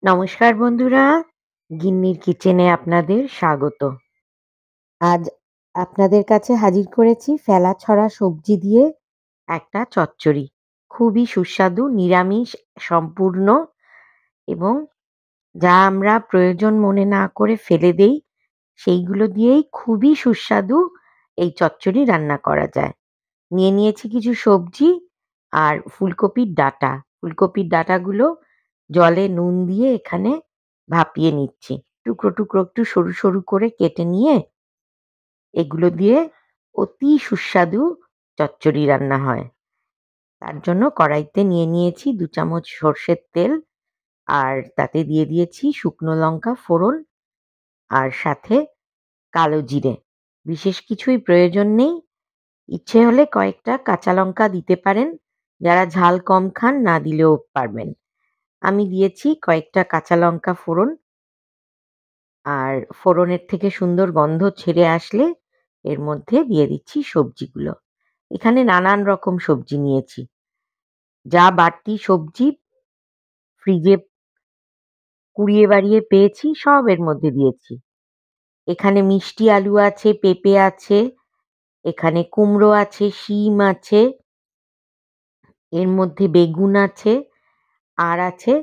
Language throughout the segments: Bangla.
নমস্কার বন্ধুরা, গিন্নির কিচেনে আপনাদের স্বাগত। আজ আপনাদের কাছে হাজির করেছি ফেলা ছড়া সবজি দিয়ে একটা চচ্চড়ি। খুবই সুস্বাদু, নিরামিষ সম্পূর্ণ এবং যা আমরা প্রয়োজন মনে না করে ফেলে দেই, সেইগুলো দিয়েই খুবই সুস্বাদু এই চচ্চড়ি রান্না করা যায়। নিয়ে নিয়েছি কিছু সবজি আর ফুলকপির ডাঁটা। ফুলকপির ডাঁটাগুলো জলে নুন দিয়ে এখানে ভাপিয়ে নিচ্ছি। টুকরো, টুকরো একটু সরু, সরু করে কেটে নিয়ে এগুলো দিয়ে অতি সুস্বাদু চচ্চড়ি রান্না হয়। তার জন্য কড়াইতে নিয়ে নিয়েছি ২ চামচ সর্ষের তেল আর তাতে দিয়ে দিয়েছি শুকনো লঙ্কা ফোড়ন আর সাথে কালো জিরে। বিশেষ কিছুই প্রয়োজন নেই। ইচ্ছে হলে কয়েকটা কাঁচা লঙ্কা দিতে পারেন। যারা ঝাল কম খান না দিলেও পারবেন। আমি দিয়েছি কয়েকটা কাঁচা লঙ্কা ফোড়ন। আর ফোড়নের থেকে সুন্দর গন্ধ ছেড়ে আসলে এর মধ্যে দিয়ে দিচ্ছি সবজিগুলো। এখানে নানান রকম সবজি নিয়েছি। যা বাড়তি সবজি ফ্রিজে কুড়িয়ে বাড়িয়ে পেয়েছি সব এর মধ্যে দিয়েছি। এখানে মিষ্টি আলু আছে, পেঁপে আছে, এখানে কুমড়ো আছে, শিম আছে, এর মধ্যে বেগুন আছে, আর আছে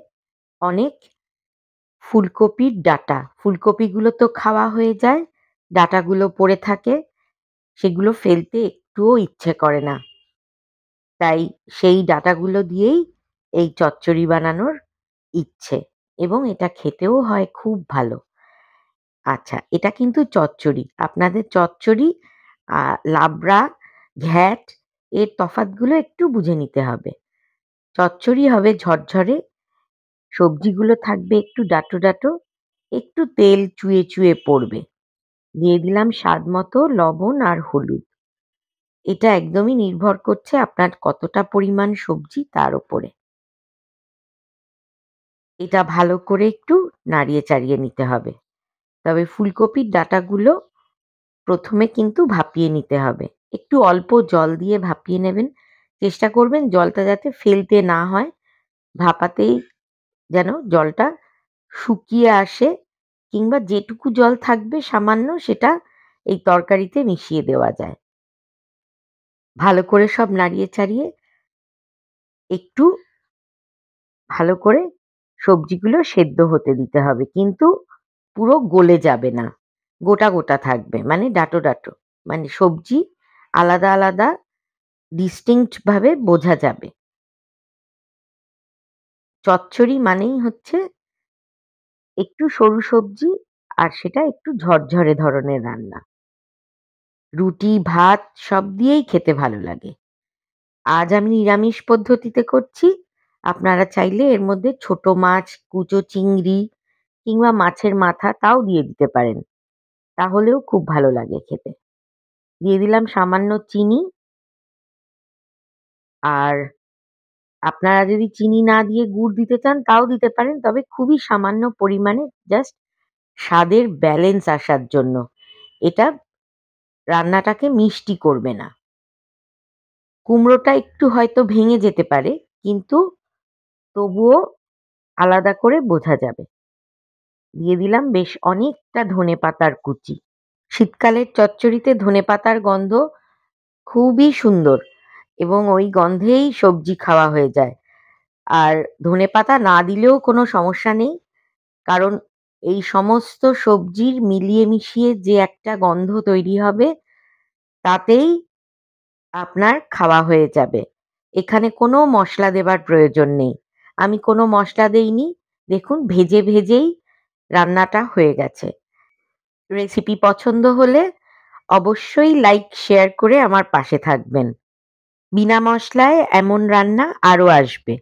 অনেক ফুলকপির ডাঁটা। ফুলকপিগুলো তো খাওয়া হয়ে যায়, ডাঁটাগুলো পড়ে থাকে, সেগুলো ফেলতে একটুও ইচ্ছে করে না। তাই সেই ডাঁটাগুলো দিয়েই এই চচ্চড়ি বানানোর ইচ্ছে এবং এটা খেতেও হয় খুব ভালো। আচ্ছা, এটা কিন্তু চচ্চড়ি। আপনাদের চচ্চড়ি লাবড়া, ঘ্যাট এর তফাৎগুলো একটু বুঝে নিতে হবে। চচ্চড়ি হবে ঝরঝরে, সবজিগুলো থাকবে একটু ডাঁটো, ডাঁটো, একটু তেল চুইয়ে, চুইয়ে পড়বে। দিয়ে দিলাম স্বাদমতো লবণ আর হলুদ। এটা একদমই নির্ভর করছে আপনার কতটা পরিমাণ সবজি তার উপরে। এটা ভালো করে একটু নাড়িয়ে চাড়িয়ে নিতে হবে। তবে ফুলকপির ডাঁটাগুলো প্রথমে কিন্তু ভাপিয়ে নিতে হবে। একটু অল্প জল দিয়ে ভাপিয়ে নেবেন। চেষ্টা করবেন জলটা যাতে ফেলতে না হয়। ভাপাতেই যেন জলটা শুকিয়ে আসে কিংবা যেটুকু জল থাকবে সামান্য সেটা এই তরকারিতে মিশিয়ে দেওয়া যায়। ভালো করে সব নাড়িয়ে চাড়িয়ে একটু ভালো করে সবজিগুলো সেদ্ধ হতে দিতে হবে। কিন্তু পুরো গলে যাবে না। গোটা, গোটা থাকবে। মানে ডাঁটো, ডাঁটো। মানে সবজি আলাদা, আলাদা ডিস্টিংক্ট ভাবে বোঝা যাবে। চচ্চড়ি মানেই হচ্ছে একটু সরু সবজি আর সেটা একটু ঝরঝরে ধরনের রান্না। রুটি, ভাত সব দিয়েই খেতে ভালো লাগে। আজ আমি নিরামিষ পদ্ধতিতে করছি। আপনারা চাইলে এর মধ্যে ছোট মাছ, কুচো চিংড়ি কিংবা মাছের মাথা তাও দিয়ে দিতে পারেন। তাহলেও খুব ভালো লাগে খেতে। দিয়ে দিলাম সামান্য চিনি আর আপনারা যদি চিনি না দিয়ে গুড় দিতে চান তাও দিতে পারেন। তবে খুবই সামান্য পরিমাণে জাস্ট স্বাদের ব্যালেন্স আসার জন্য। এটা রান্নাটাকে মিষ্টি করবে না। কুমড়োটা একটু হয়তো ভেঙে যেতে পারে কিন্তু তবুও আলাদা করে বোঝা যাবে। দিয়ে দিলাম বেশ অনেকটা ধনেপাতার কুচি। শীতকালের চচ্চড়িতে ধনেপাতার গন্ধ খুবই সুন্দর এবং ওই গন্ধেই সবজি খাওয়া হয়ে যায়। আর ধনেপাতা না দিলেও কোনো সমস্যা নেই। কারণ এই সমস্ত সবজির মিলিয়ে মিশিয়ে যে একটা গন্ধ তৈরি হবে তাতেই আপনার খাওয়া হয়ে যাবে। এখানে কোনো মসলা দেবার প্রয়োজন নেই। আমি কোনো মসলা দেইনি। দেখুন ভেজে, ভেজেই রান্নাটা হয়ে গেছে। রেসিপি পছন্দ হলে অবশ্যই লাইক, শেয়ার করে আমার পাশে থাকবেন। বিনা মসলায় এমন রান্না আরো আসবে।